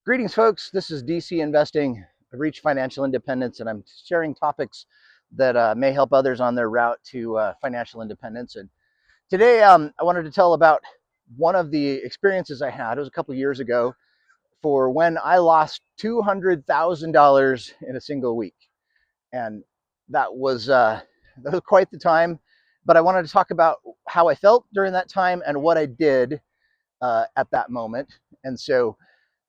Greetings, folks. This is DC Investing. I've reached financial independence, and I'm sharing topics that may help others on their route to financial independence. And today, I wanted to tell about one of the experiences I had. It was a couple years ago for when I lost $200,000 in a single week, and that was quite the time. But I wanted to talk about how I felt during that time and what I did at that moment. And so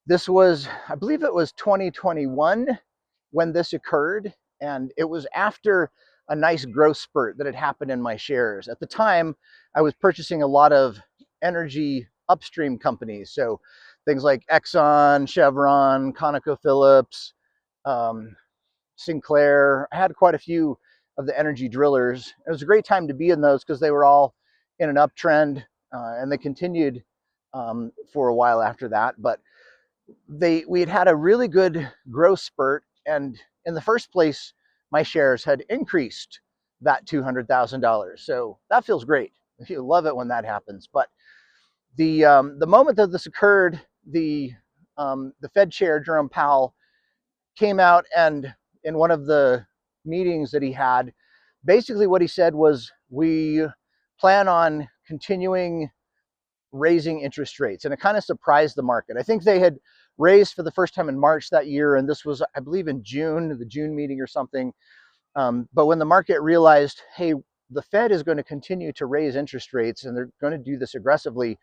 this was, I believe it was 2021 when this occurred, and it was after a nice growth spurt that had happened in my shares. At the time, I was purchasing a lot of energy upstream companies, so things like Exxon, Chevron, ConocoPhillips, um, Sinclair. I had quite a few of the energy drillers. It was a great time to be in those because they were all in an uptrend, and they continued for a while after that. But we had a really good growth spurt, and in the first place, my shares had increased that $200,000. So that feels great. You love it when that happens. But the moment that this occurred, the Fed chair Jerome Powell came out, and in one of the meetings that he had, basically what he said was, we plan on continuing raising interest rates. And it kind of surprised the market. I think they had raised for the first time in March that year, and this was, I believe, in June, the June meeting or something. But when the market realized, hey, the Fed is going to continue to raise interest rates and they're going to do this aggressively,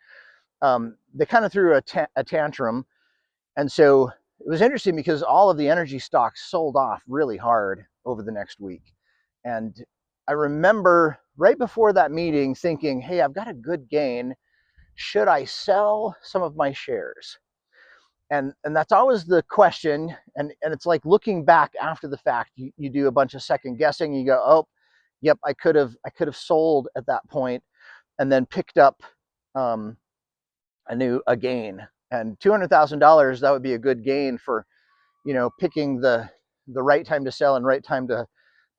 they kind of threw a tantrum. And so it was interesting because all of the energy stocks sold off really hard over the next week. And I remember right before that meeting thinking, hey, I've got a good gain. Should I sell some of my shares? And that's always the question. And it's like looking back after the fact, you do a bunch of second guessing. You go, oh, yep, I could have sold at that point and then picked up a gain. And $200,000, that would be a good gain for, picking the right time to sell and right time to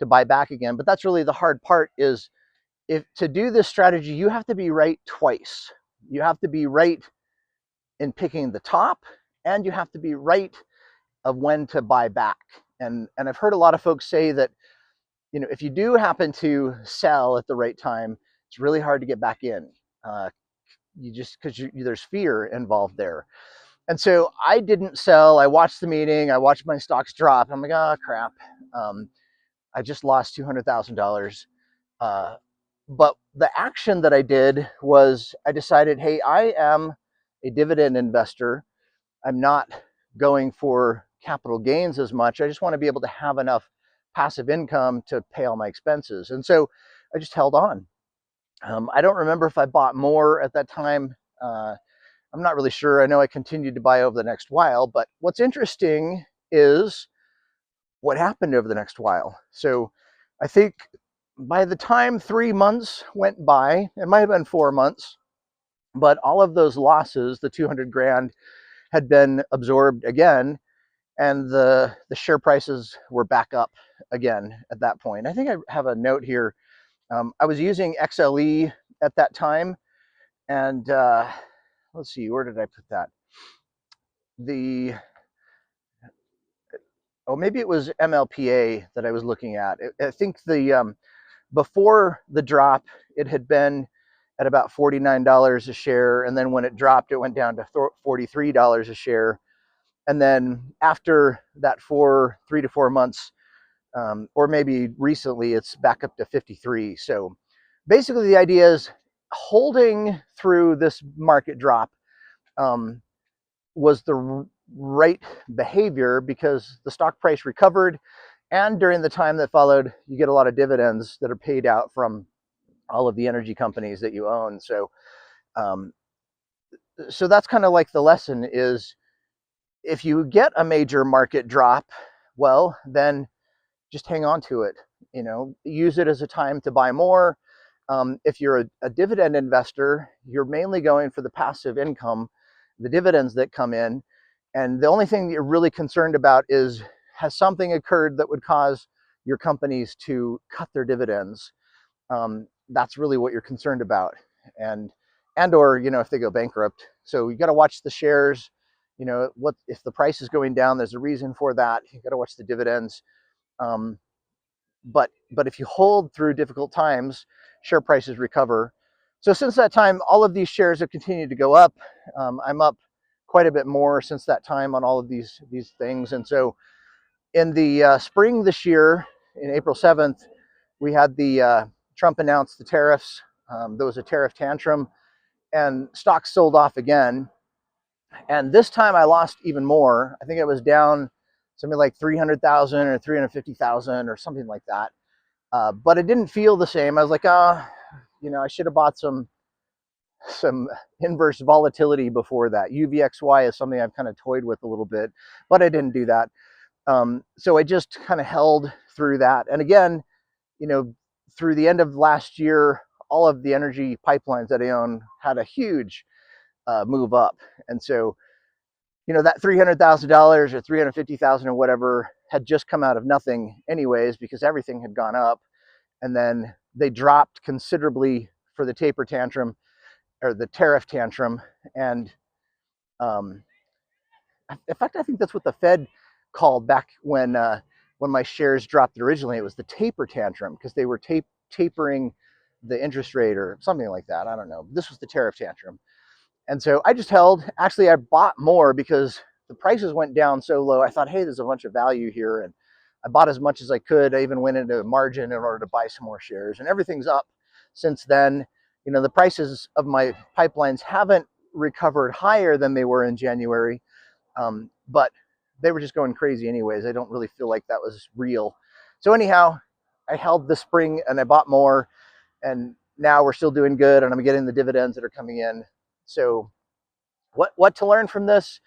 buy back again. But that's really the hard part, is if to do this strategy, you have to be right twice. You have to be right in picking the top, and you have to be right of when to buy back. And I've heard a lot of folks say that, if you do happen to sell at the right time, it's really hard to get back in. You just, because there's fear involved there. And so I didn't sell. I watched the meeting. I watched my stocks drop. I'm like, oh crap. I just lost $200,000. But the action that I did was, I decided, hey, I am a dividend investor. I'm not going for capital gains as much. I just want to be able to have enough passive income to pay all my expenses. And so I just held on. I don't remember if I bought more at that time. I'm not really sure. I know I continued to buy over the next while. But what's interesting is what happened over the next while. So I think by the time 3 months went by, it might have been 4 months, but all of those losses, the 200 grand, had been absorbed again, and the share prices were back up again at that point. I think I have a note here. I was using XLE at that time, and let's see, where did I put that? Maybe it was MLPA that I was looking at. I think before the drop, it had been at about $49 a share, and then when it dropped, it went down to $43 a share. And then after that 3 to 4 months, or maybe recently, it's back up to 53. So basically the idea is holding through this market drop was the right behavior, because the stock price recovered, and during the time that followed, you get a lot of dividends that are paid out from all of the energy companies that you own. So so that's kind of like the lesson is, if you get a major market drop, well, then just hang on to it. Use it as a time to buy more. If you're a dividend investor, you're mainly going for the passive income, the dividends that come in. And the only thing that you're really concerned about is, has something occurred that would cause your companies to cut their dividends? That's really what you're concerned about. Or, if they go bankrupt. So you got to watch the shares. what if the price is going down? There's a reason for that. You got to watch the dividends. Um, but if you hold through difficult times, share prices recover. So since that time, all of these shares have continued to go up. I'm up quite a bit more since that time on all of these things. And so in the spring this year, in April 7th, we had the Trump announced the tariffs. There was a tariff tantrum, and stocks sold off again. And this time I lost even more. I think it was down something like 300,000 or 350,000 or something like that. But it didn't feel the same. I was like, I should have bought some inverse volatility before that. UVXY is something I've kind of toyed with a little bit, but I didn't do that. So I just kind of held through that. And again, through the end of last year, all of the energy pipelines that I own had a huge move up. And so, that $300,000 or 350,000 or whatever had just come out of nothing anyways, because everything had gone up. And then they dropped considerably for the taper tantrum or the tariff tantrum. And in fact, I think that's what the Fed called back when my shares dropped originally. It was the taper tantrum, because they were tapering the interest rate or something like that. I don't know. This was the tariff tantrum. And so I just held. Actually, I bought more because the prices went down so low. I thought, hey, there's a bunch of value here. And I bought as much as I could. I even went into margin in order to buy some more shares. And everything's up since then. The prices of my pipelines haven't recovered higher than they were in January. But they were just going crazy anyways. I don't really feel like that was real. So anyhow, I held this spring and I bought more. And now we're still doing good. And I'm getting the dividends that are coming in. So what to learn from this?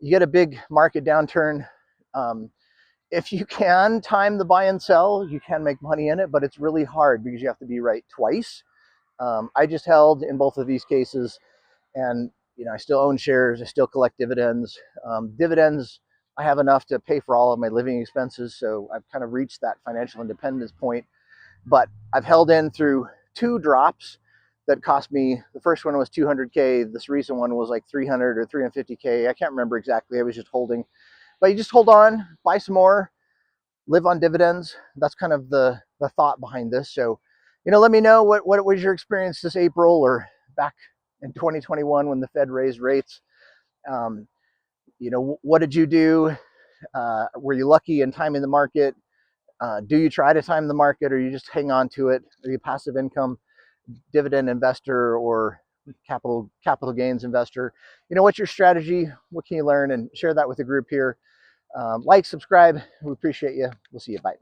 You get a big market downturn. If you can time the buy and sell, you can make money in it, but it's really hard because you have to be right twice. I just held in both of these cases, and I still own shares. I still collect dividends. Dividends, I have enough to pay for all of my living expenses, so I've kind of reached that financial independence point. But I've held in through 2 drops that cost me. The first one was 200K. This recent one was like 300 or 350K. I can't remember exactly. I was just holding. But you just hold on, buy some more, live on dividends. That's kind of the thought behind this. So, let me know what was your experience this April or back in 2021 when the Fed raised rates. What did you do? Were you lucky in timing the market? Do you try to time the market, or you just hang on to it? Are you a passive income dividend investor or capital gains investor? What's your strategy? What can you learn? And share that with the group here. Like, subscribe. We appreciate you. We'll see you. Bye.